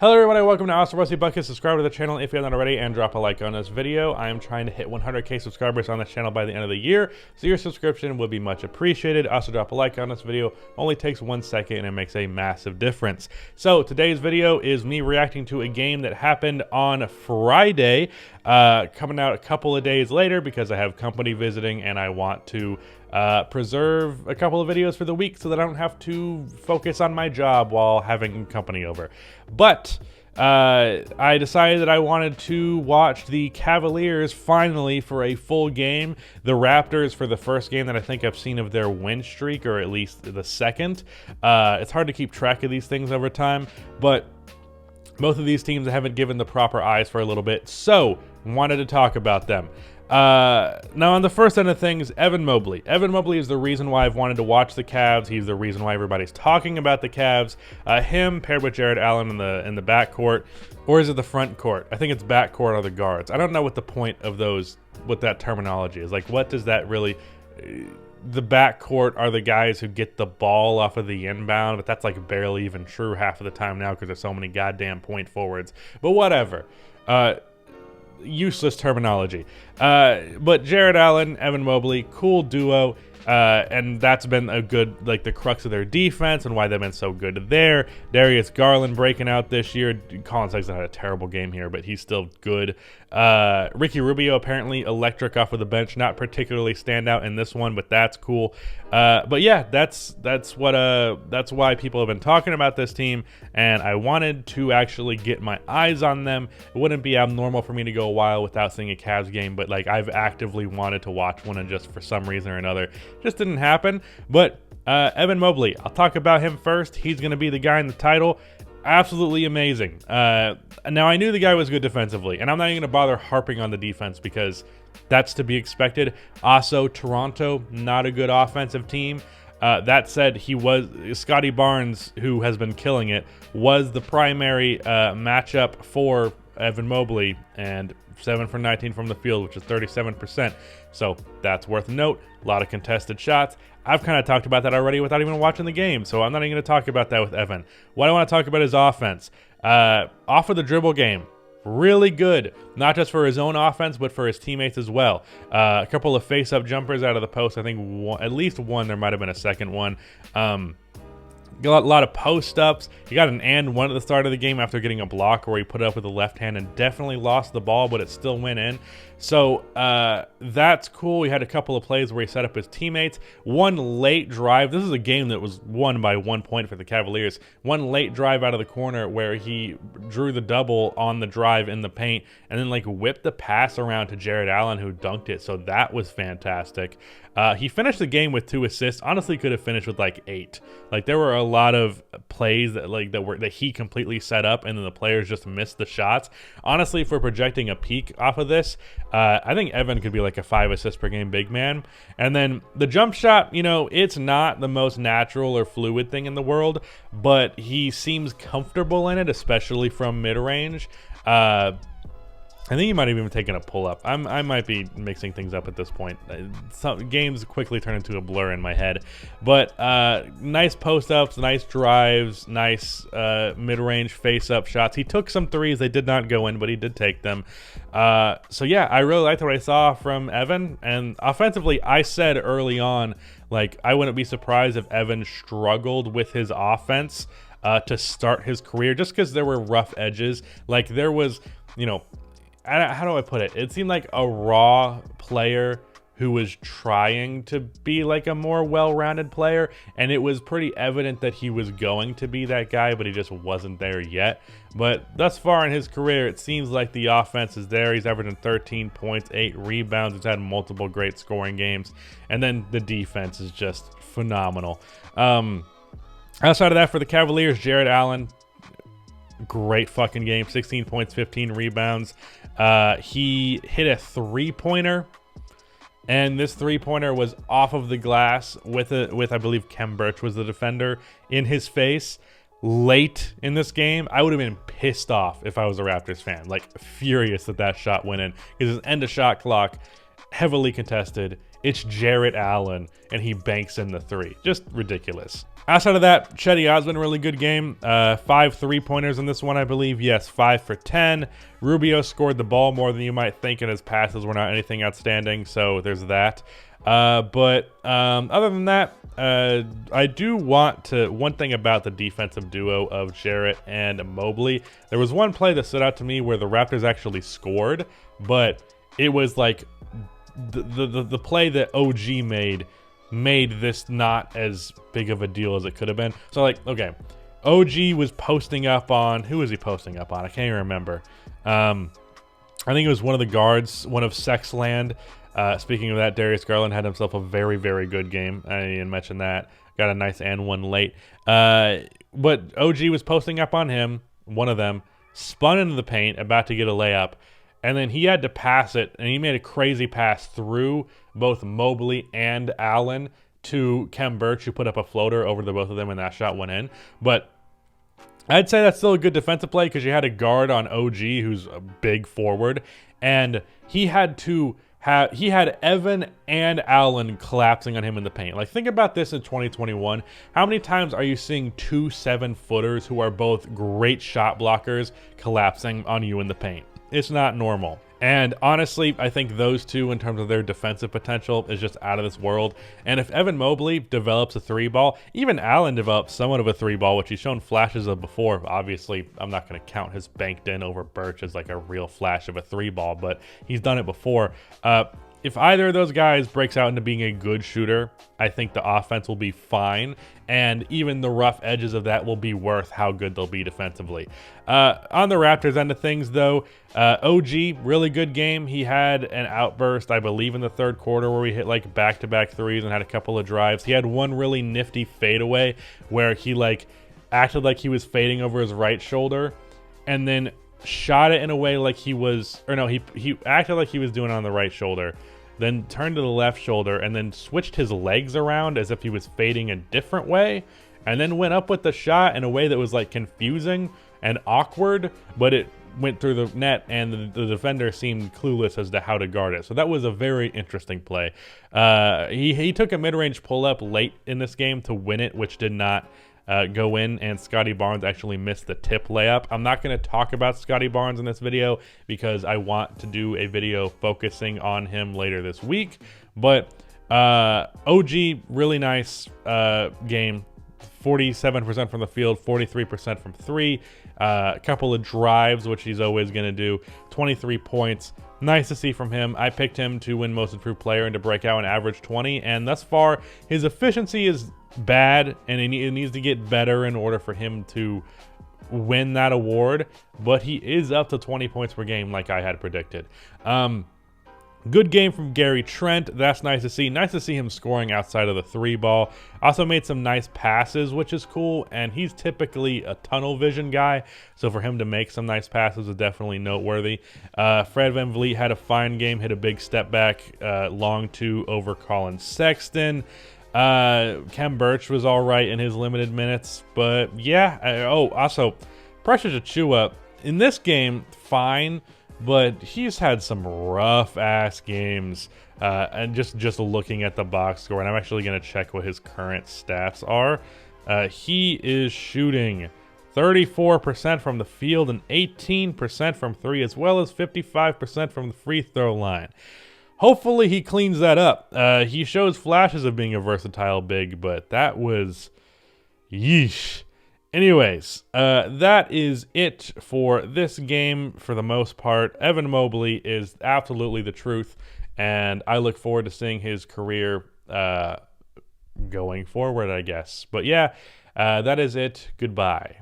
Hello everybody, welcome to Awesome Rusty Bucket. Subscribe to the channel if you haven't already and drop a like on this video. I am trying to hit 100k subscribers on this channel by the end of the year, so your subscription would be much appreciated. Also drop a like on this video, only takes 1 second and it makes a massive difference. So today's video is me reacting to a game that happened on Friday, coming out a couple of days later because I have company visiting and I want to preserve a couple of videos for the week so that I don't have to focus on my job while having company over. But I decided that I wanted to watch the Cavaliers finally for a full game, the Raptors for the first game that I think I've seen of their win streak, or at least the second. It's hard to keep track of these things over time, but both of these teams haven't given the proper eyes for a little bit, so wanted to talk about them. Now on the first end of things, Evan Mobley. Evan Mobley is the reason why I've wanted to watch the Cavs. He's the reason why everybody's talking about the Cavs. Him paired with Jared Allen in the backcourt, or is it the front court? I think it's backcourt or the guards. I don't know what the point of those, what that terminology is. Like, what does that really? The backcourt are the guys who get the ball off of the inbound, but that's like barely even true half of the time now because there's so many goddamn point forwards. But whatever. Useless terminology. But Jared Allen, Evan Mobley, cool duo. And that's been a good, like, the crux of their defense and why they've been so good there. Darius Garland breaking out this year. Colin Sexton had a terrible game here, but he's still good. Ricky Rubio apparently electric off of the bench, not particularly standout in this one, but that's cool. But yeah, that's why people have been talking about this team, and I wanted to actually get my eyes on them. It wouldn't be abnormal for me to go a while without seeing a Cavs game, but like I've actively wanted to watch one, and just for some reason or another, just didn't happen. But Evan Mobley, I'll talk about him first. He's going to be the guy in the title. Absolutely amazing. Now, I knew the guy was good defensively, and I'm not even going to bother harping on the defense because that's to be expected. Also, Toronto, not a good offensive team. That said, Scotty Barnes, who has been killing it, was the primary matchup for Evan Mobley, and 7 for 19 from the field, which is 37%. So that's worth a note. A lot of contested shots. I've kind of talked about that already without even watching the game, so I'm not even going to talk about that with Evan. What I want to talk about is offense. Off of the dribble game, really good. Not just for his own offense, but for his teammates as well. A couple of face-up jumpers out of the post. I think at least one. There might have been a second one. A lot of post-ups. He got an and one at the start of the game after getting a block where he put it up with the left hand and definitely lost the ball, but it still went in. So that's cool. He had a couple of plays where he set up his teammates. One late drive. This is a game that was won by 1 point for the Cavaliers. One late drive out of the corner where he drew the double on the drive in the paint and then like whipped the pass around to Jared Allen, who dunked it. So that was fantastic. He finished the game with 2 assists. Honestly, could have finished with like 8. Like there were a lot of plays that he completely set up, and then the players just missed the shots. Honestly, for projecting a peak off of this, I think Evan could be like a 5 assist per game big man. And then the jump shot, you know, it's not the most natural or fluid thing in the world, but he seems comfortable in it, especially from mid range. I think he might have even taken a pull-up. I might be mixing things up at this point. Some games quickly turn into a blur in my head. But nice post-ups, nice drives, nice mid-range face-up shots. He took some threes. They did not go in, but he did take them. So yeah, I really liked what I saw from Evan. And offensively, I said early on, like, I wouldn't be surprised if Evan struggled with his offense to start his career, just because there were rough edges. Like, there was, you know, how do I put it? It seemed like a raw player who was trying to be like a more well-rounded player, and it was pretty evident that he was going to be that guy, but he just wasn't there yet. But thus far in his career, it seems like the offense is there. He's averaging 13 points, 8 rebounds. He's had multiple great scoring games, and then the defense is just phenomenal. Outside of that, for the Cavaliers, Jared Allen, great fucking game. 16 points, 15 rebounds. He hit a 3-pointer, and this 3-pointer was off of the glass with I believe Kem Birch was the defender, in his face late in this game. I would have been pissed off if I was a Raptors fan, like furious that shot went in, because it's end of shot clock, heavily contested. it's Jarrett Allen, and he banks in the 3. Just ridiculous. Outside of that, Chetty Osman, really good game. 5 3-pointers in this one, I believe. Yes, 5 for 10. Rubio scored the ball more than you might think, and his passes were not anything outstanding, so there's that. But other than that, I do want to, one thing about the defensive duo of Jarrett and Mobley, there was one play that stood out to me where the Raptors actually scored, but it was like the play that OG made this not as big of a deal as it could have been. So like, okay, OG was posting up on, who was he posting up on? I can't even remember. I think it was one of the guards, one of Sexland. Speaking of that, Darius Garland had himself a very, very good game. I didn't mention that. Got a nice and one late. But OG was posting up on him, one of them, spun into the paint, about to get a layup, and then he had to pass it, and he made a crazy pass through both Mobley and Allen to Kem Birch, who put up a floater over the both of them, and that shot went in. But I'd say that's still a good defensive play because you had a guard on OG who's a big forward, and he had Evan and Allen collapsing on him in the paint. Like, think about this in 2021. How many times are you seeing 2 7-footers who are both great shot blockers collapsing on you in the paint? It's not normal. And honestly, I think those two, in terms of their defensive potential, is just out of this world. And if Evan Mobley develops a 3-ball, even Allen develops somewhat of a 3-ball, which he's shown flashes of before. Obviously, I'm not going to count his banked in over Birch as like a real flash of a 3-ball, but he's done it before. If either of those guys breaks out into being a good shooter, I think the offense will be fine, and even the rough edges of that will be worth how good they'll be defensively. On the Raptors end of things, though, OG, really good game. He had an outburst, I believe, in the third quarter where we hit like back-to-back threes and had a couple of drives. He had one really nifty fadeaway where he like acted like he was fading over his right shoulder, and then shot it in a way like he was, or no, he acted like he was doing it on the right shoulder, then turned to the left shoulder, and then switched his legs around as if he was fading a different way, and then went up with the shot in a way that was like confusing and awkward, but it went through the net, and the defender seemed clueless as to how to guard it. So that was a very interesting play. He took a mid-range pull-up late in this game to win it, which did not go in, and Scotty Barnes actually missed the tip layup. I'm not going to talk about Scotty Barnes in this video because I want to do a video focusing on him later this week. But OG, really nice game. 47% from the field, 43% from 3. A couple of drives, which he's always going to do. 23 points. Nice to see from him. I picked him to win Most Improved Player and to break out an average 20. And thus far, his efficiency is bad, and it needs to get better in order for him to win that award. But he is up to 20 points per game like I had predicted. Good game from Gary Trent. That's nice to see. Nice to see him scoring outside of the 3-ball. Also made some nice passes, which is cool. And he's typically a tunnel vision guy, so for him to make some nice passes is definitely noteworthy. Fred VanVleet had a fine game, hit a big step back, long 2 over Colin Sexton. Kem Birch was all right in his limited minutes, but yeah. Also, Precious Achiuwa in this game, fine. But he's had some rough-ass games, and just looking at the box score, and I'm actually going to check what his current stats are. He is shooting 34% from the field and 18% from 3, as well as 55% from the free throw line. Hopefully he cleans that up. He shows flashes of being a versatile big, but that was yeesh. Anyways, that is it for this game for the most part. Evan Mobley is absolutely the truth, and I look forward to seeing his career going forward, I guess. But yeah, that is it. Goodbye.